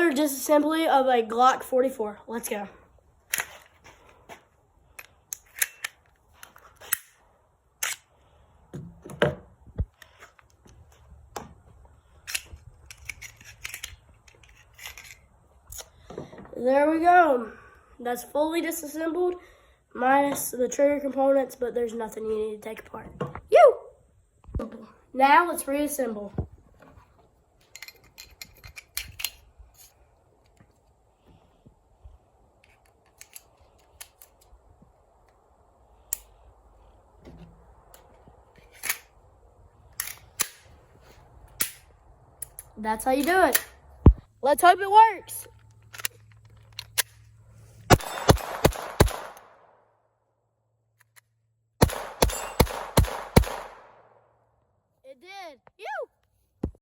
another disassembly of a Glock 44. Let's go. There we go. That's fully disassembled, minus the trigger components, but there's nothing you need to take apart. Now let's reassemble. That's how you do it. Let's hope it works.